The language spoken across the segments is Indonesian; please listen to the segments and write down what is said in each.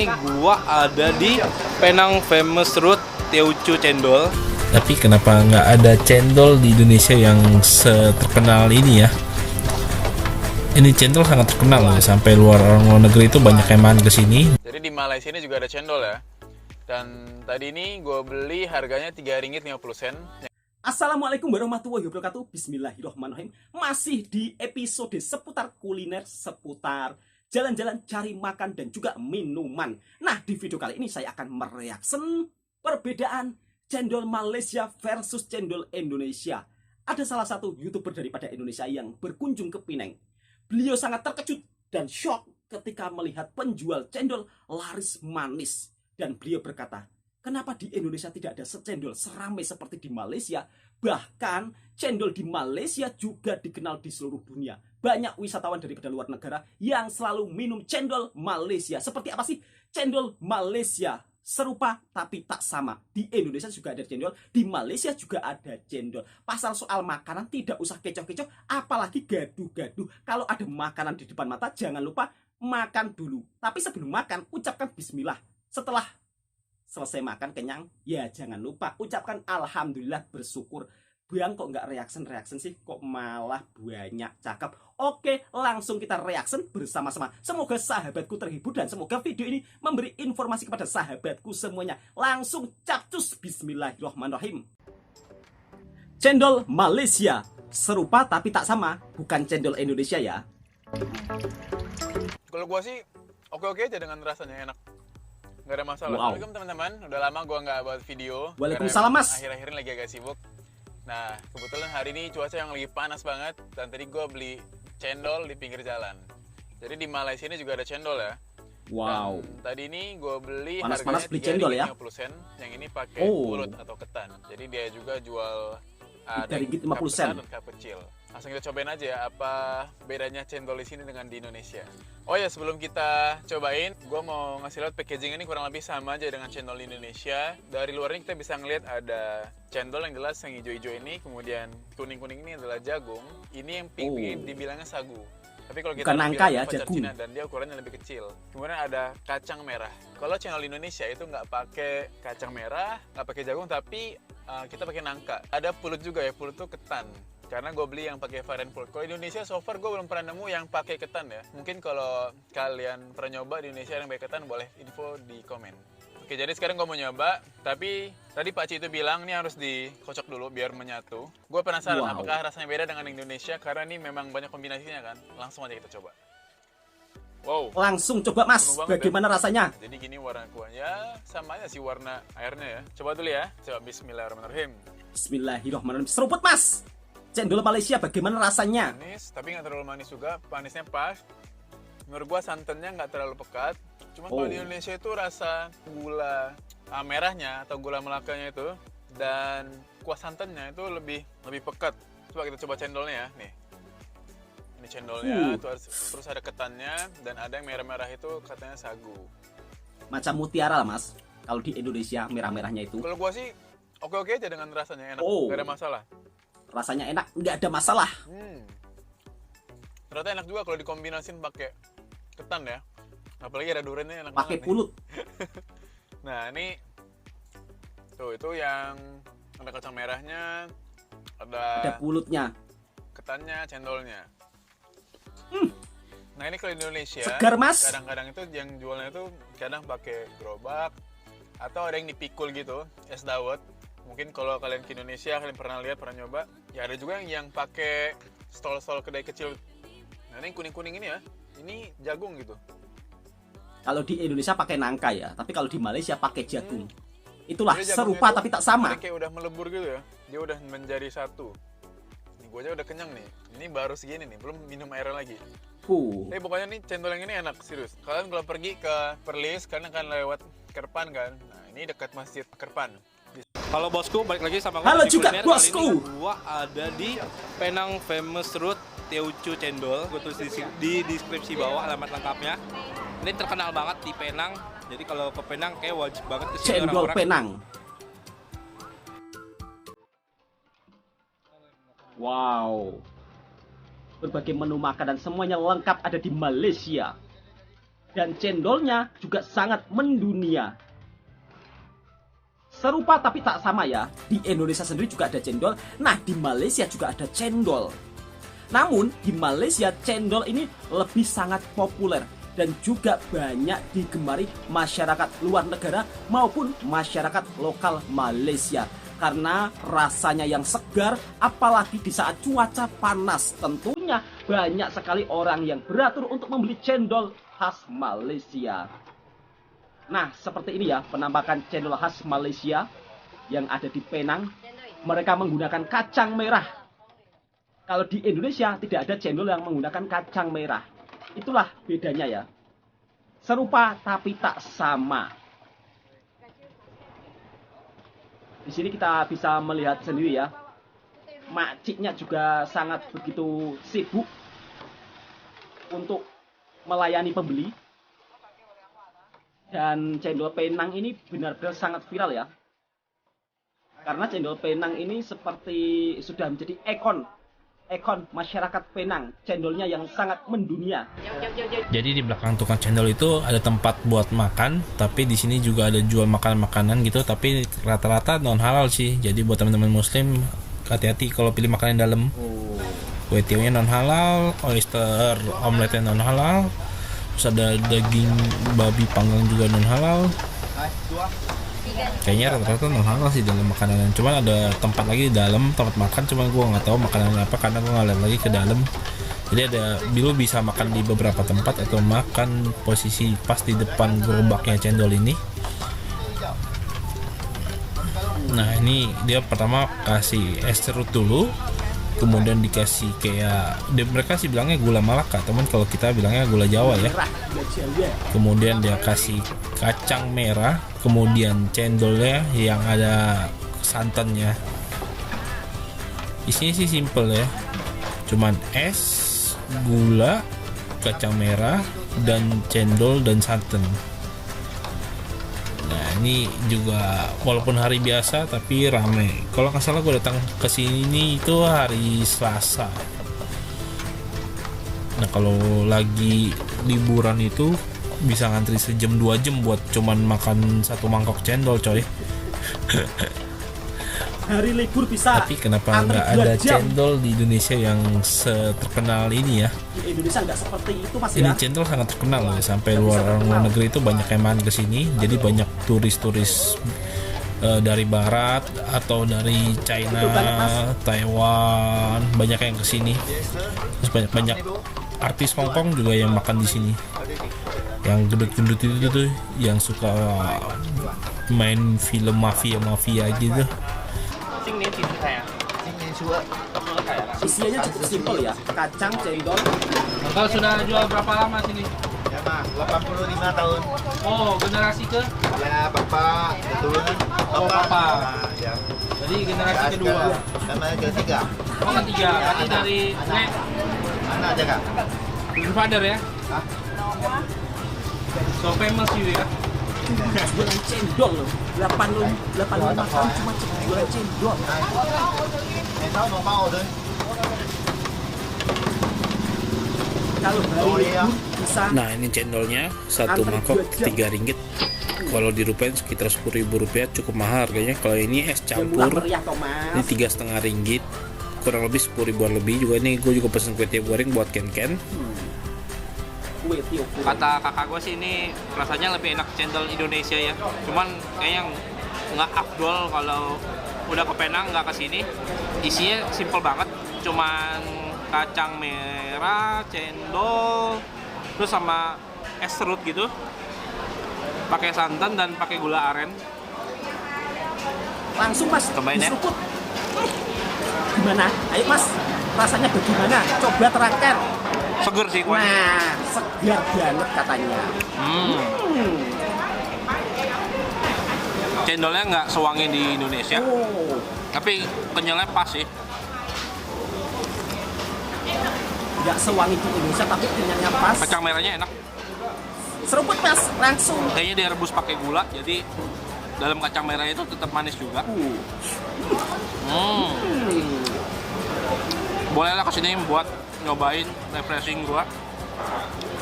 nih gua ada di Penang Famous Root Teochew Cendol. Tapi kenapa nggak ada cendol di Indonesia yang terkenal ini ya? Ini cendol sangat terkenal loh, sampai luar negeri itu banyak yang main ke sini. Jadi di Malaysia ini juga ada cendol ya. Dan tadi ini gue beli harganya Rp3.50. Assalamualaikum warahmatullahi wabarakatuh. Bismillahirrahmanirrahim. Masih di episode seputar kuliner, seputar jalan-jalan, cari makan, dan juga minuman. Nah, di video kali ini saya akan mereaksi perbedaan cendol Malaysia versus cendol Indonesia. Ada salah satu YouTuber daripada Indonesia yang berkunjung ke Penang. Beliau sangat terkejut dan shock ketika melihat penjual cendol laris manis. Dan beliau berkata, kenapa di Indonesia tidak ada cendol seramai seperti di Malaysia? Bahkan cendol di Malaysia juga dikenal di seluruh dunia. Banyak wisatawan daripada luar negara yang selalu minum cendol Malaysia. Seperti apa sih cendol Malaysia? Serupa tapi tak sama. Di Indonesia juga ada cendol, di Malaysia juga ada cendol. Pasal soal makanan tidak usah kecoh-kecoh, apalagi gaduh-gaduh. Kalau ada makanan di depan mata, jangan lupa makan dulu. Tapi sebelum makan, ucapkan bismillah. Setelah selesai makan kenyang, ya jangan lupa ucapkan alhamdulillah, bersyukur. Bang, kok nggak reaction sih? Kok malah banyak cakep? Oke, langsung kita reaction bersama-sama. Semoga sahabatku terhibur dan semoga video ini memberi informasi kepada sahabatku semuanya. Langsung capcus, bismillahirrahmanirrahim. Cendol Malaysia serupa tapi tak sama, bukan cendol Indonesia ya. Kalau gue sih oke-oke aja dengan rasanya, enak. Nggak ada masalah. Wow. Assalamualaikum teman-teman. Udah lama gue nggak buat video. Waalaikumsalam, Mas. Akhir-akhir ini lagi agak sibuk. Nah, kebetulan hari ini cuaca yang lagi panas banget. Dan tadi gue beli cendol di pinggir jalan. Jadi di Malaysia ini juga ada cendol ya. Wow. Dan tadi ini gue beli Panas-panas harganya beli cendol ya? 50 sen. Yang ini pakai Oh. pulut atau ketan. Jadi dia juga jual Dari cup 50 sen. besar dan cup kecil. Langsung kita cobain aja ya, apa bedanya cendol di sini dengan di Indonesia. Oh ya, sebelum kita cobain, gue mau ngasih lihat packaging ini kurang lebih sama aja dengan cendol di Indonesia. Dari luar ini kita bisa ngelihat ada cendol yang jelas yang hijau-hijau ini, kemudian kuning-kuning ini adalah jagung. Ini yang pink ini dibilangnya sagu. Tapi kalau kita Bukan nangka ya, pacar jagung. Cina, dan dia ukurannya lebih kecil. Kemudian ada kacang merah. Kalau cendol di Indonesia itu nggak pakai kacang merah, nggak pakai jagung, tapi kita pakai nangka. Ada pulut juga ya, pulut tuh ketan. Karena gue beli yang pakai varian pulut. Kalau di Indonesia so far gue belum pernah nemu yang pakai ketan ya. Mungkin kalau kalian pernah nyoba di Indonesia yang pakai ketan, boleh info di komen. Oke, jadi sekarang gue mau nyoba. Tapi tadi Pak Ci itu bilang ini harus dikocok dulu biar menyatu. Gue penasaran apakah rasanya beda dengan Indonesia, karena ini memang banyak kombinasinya kan. Langsung aja kita coba. Wow. Langsung coba, Mas. Bagaimana rasanya? Jadi gini warna kuahnya, sama aja sih warna airnya ya. Coba dulu ya. Coba bismillahirrahmanirrahim. Bismillahirrahmanirrahim. Seruput, Mas. Cendol Malaysia bagaimana rasanya? Manis, tapi nggak terlalu manis juga. Manisnya pas. Menurut gua santannya nggak terlalu pekat. Cuma kalau di Indonesia itu rasa gula merahnya atau gula melakanya itu dan kuah santannya itu lebih pekat. Coba kita coba cendolnya ya. Nih. Ini cendolnya, terus ada ketannya, dan ada yang merah-merah itu katanya sagu. Macam mutiara lah, Mas. Kalau di Indonesia merah-merahnya itu. Kalau gua sih oke-oke aja dengan rasanya, enak. Nggak ada masalah. Rasanya enak, nggak ada masalah. Ternyata enak juga kalau dikombinasin pakai ketan ya. Apalagi ada duriannya, enak Pakai banget pulut. Nah, ini tuh itu yang ada kacang merahnya, Ada pulutnya. ketannya, cendolnya. Nah, ini kalau di Indonesia Segar, Mas. kadang-kadang itu yang jualnya itu kadang pakai gerobak atau ada yang dipikul gitu, es dawet. Mungkin kalau kalian ke Indonesia, kalian pernah lihat, pernah nyoba. Ya ada juga yang pakai stol-stol kedai kecil. Nah, ini kuning-kuning ini ya, ini jagung gitu. Kalau di Indonesia pakai nangka ya, tapi kalau di Malaysia pakai jagung. Itulah Jadi serupa jagungnya tapi tuh tak sama. dia kayak udah melebur gitu ya, dia udah menjadi satu. Nih gue aja udah kenyang nih, ini baru segini nih, belum minum air lagi. Tapi pokoknya nih cendol yang ini enak, serius. Kalian kalau pergi ke Perlis, kalian akan lewat Kerpan kan. Nah, ini dekat Masjid Kerpan. Halo bosku, balik lagi sama gue. Halo di juga, kuliner. bosku. Kali ini gua ada di Penang Famous Root Teochew Cendol. Gue tulis di deskripsi bawah alamat lengkapnya. Ini terkenal banget di Penang. Jadi kalau ke Penang kayak wajib banget ke sini Cendol orang-orang. Penang. Wow. Berbagai menu makanan semuanya lengkap ada di Malaysia. Dan cendolnya juga sangat mendunia. Serupa tapi tak sama ya. Di Indonesia sendiri juga ada cendol. Nah, di Malaysia juga ada cendol. Namun, di Malaysia cendol ini lebih sangat populer dan juga banyak digemari masyarakat luar negara maupun masyarakat lokal Malaysia. Karena rasanya yang segar, apalagi di saat cuaca panas. Tentunya banyak sekali orang yang beratur untuk membeli cendol khas Malaysia. Nah, seperti ini ya penampakan cendol khas Malaysia yang ada di Penang. Mereka menggunakan kacang merah. Kalau di Indonesia tidak ada cendol yang menggunakan kacang merah. Itulah bedanya ya. Serupa tapi tak sama. Di sini kita bisa melihat sendiri ya. Makciknya juga sangat begitu sibuk untuk melayani pembeli. Dan cendol Penang ini benar-benar sangat viral ya. Karena cendol Penang ini seperti sudah menjadi ikon masyarakat Penang. Cendolnya yang sangat mendunia. Jadi di belakang tukang cendol itu ada tempat buat makan, tapi di sini juga ada jual makanan-makanan gitu, tapi rata-rata non halal sih. Jadi buat teman-teman muslim hati-hati kalau pilih makanan dalam. Kue tiawnya non halal, oyster omeletnya non halal. Terus ada daging babi panggang juga non halal. Kayaknya rata-rata non halal sih dalam makanan. Cuman ada tempat lagi di dalam tempat makan, cuman gue nggak tahu makanannya apa karena gue nggak lihat lagi ke dalam. Jadi ada Bilu bisa makan di beberapa tempat atau makan posisi pas di depan gerobaknya cendol ini. Nah ini dia pertama kasih es serut dulu, kemudian dikasih kayak mereka sih bilangnya gula Malaka, teman kalau kita bilangnya gula Jawa ya. Kemudian dia kasih kacang merah, kemudian cendolnya yang ada santannya. Isinya sih simple ya, cuman es, gula, kacang merah, dan cendol dan santan. Nah ini juga walaupun hari biasa tapi rame. Kalau nggak salah gue datang ke sini itu hari Selasa. Nah kalau lagi liburan itu bisa ngantri sejam 2 jam buat cuman makan satu mangkok cendol coy. Hari libur bisa. Tapi kenapa nggak ada cendol di Indonesia yang terkenal ini ya? Di Indonesia nggak seperti itu mas Ini ya. cendol sangat terkenal ya, sampai luar negeri itu banyak yang main ke sini. Jadi banyak turis-turis dari barat atau dari China, Taiwan, banyak yang ke sini. Terus banyak artis Hongkong juga yang makan di sini. Yang gendut-gendut itu tuh, yang suka main film mafia gitu. Isiannya cukup simpel ya. Kacang, cendol. Kalau sudah jual berapa lama sini? Ya mah, 85 tahun. Oh, generasi ke? Ya bapak, keturunan Oh, bapak. Nah, ya. Jadi generasi Ya, kedua. sekarang sama ketiga. Oh, ketiga. Berarti dari nek Anak jaga. father ya? So famous you ya? Jualan cendol loh. 85 tahun cuma jualan cendol. Tahu mau mau deh. Kalau hari libur bisa. Nah ini cendolnya satu Antri mangkok 2 jam. 3 ringgit. Kalau dirupiahin sekitar 10.000 rupiah, cukup mahal harganya. Kalau ini es Yang murah campur meriah Thomas. ini 3,5 ringgit, kurang lebih 10 ribuan lebih juga. Nih gue juga pesen kue tiaw goreng buat ken-ken. Kue tiaw goreng. Kata kakak gue sih ini rasanya lebih enak cendol Indonesia ya. Cuman kayaknya nggak afdol kalau udah ke Penang nggak ke sini. Isinya simple banget, cuman kacang merah, cendol, terus sama es serut gitu. Pakai santan dan pakai gula aren. Langsung mas Cobain ya. diseruput. Gimana? Ayo mas, rasanya bagaimana? Coba terangkan. Seger sih kuahnya. Nah, segar banget katanya. Cendolnya nggak sewangi di Indonesia, Oh, tapi kenyalnya pas sih. nggak sewangi di Indonesia tapi kenyangnya pas. Kacang merahnya enak. Seruput mas, langsung. Kayaknya direbus pakai gula, jadi dalam kacang merahnya itu tetap manis juga. Bolehlah kesini buat nyobain refreshing gua.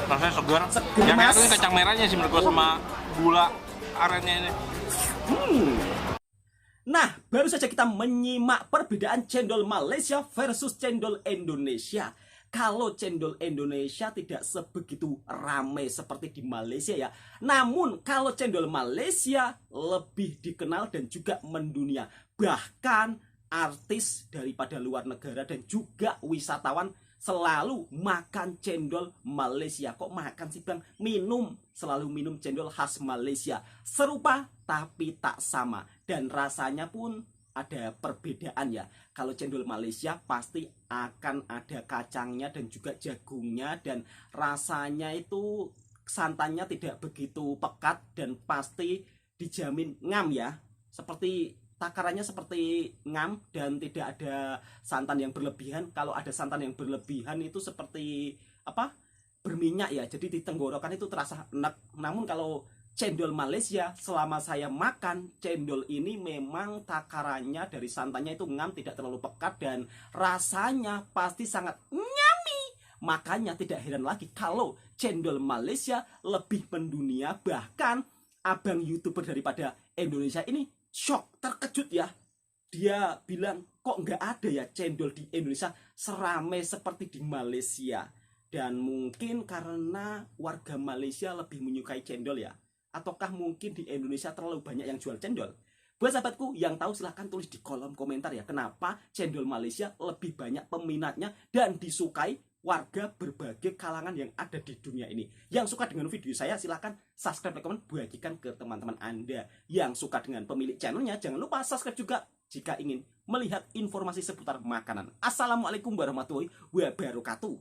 Rasanya segar. Seger, Yang enak Mas. tuh kacang merahnya sih menurut gua sama gula arennya ini. Nah, baru saja kita menyimak perbedaan cendol Malaysia versus cendol Indonesia. Kalau cendol Indonesia tidak sebegitu ramai seperti di Malaysia ya. Namun kalau cendol Malaysia lebih dikenal dan juga mendunia. Bahkan artis daripada luar negara dan juga wisatawan selalu makan cendol Malaysia. Kok makan sih Bang? Minum, selalu minum cendol khas Malaysia. Serupa tapi tak sama. Dan rasanya pun ada perbedaan ya. Kalau cendol Malaysia pasti akan ada kacangnya dan juga jagungnya. Dan rasanya itu santannya tidak begitu pekat dan pasti dijamin ngam ya. Seperti takarannya seperti ngam dan tidak ada santan yang berlebihan. Kalau ada santan yang berlebihan itu seperti apa? Berminyak ya. Jadi di tenggorokan itu terasa enak. Namun kalau cendol Malaysia selama saya makan cendol ini memang takarannya dari santannya itu ngam, tidak terlalu pekat dan rasanya pasti sangat nyami. Makanya tidak heran lagi kalau cendol Malaysia lebih mendunia. Bahkan abang YouTuber daripada Indonesia ini shock, terkejut ya. Dia bilang kok nggak ada ya cendol di Indonesia seramai seperti di Malaysia. Dan mungkin karena warga Malaysia lebih menyukai cendol ya. Ataukah mungkin di Indonesia terlalu banyak yang jual cendol? Buat sahabatku yang tahu silahkan tulis di kolom komentar ya. Kenapa cendol Malaysia lebih banyak peminatnya dan disukai warga berbagai kalangan yang ada di dunia ini. Yang suka dengan video saya silahkan subscribe, like, komen, bagikan ke teman-teman Anda. Yang suka dengan pemilik channelnya jangan lupa subscribe juga jika ingin melihat informasi seputar makanan. Assalamualaikum warahmatullahi wabarakatuh.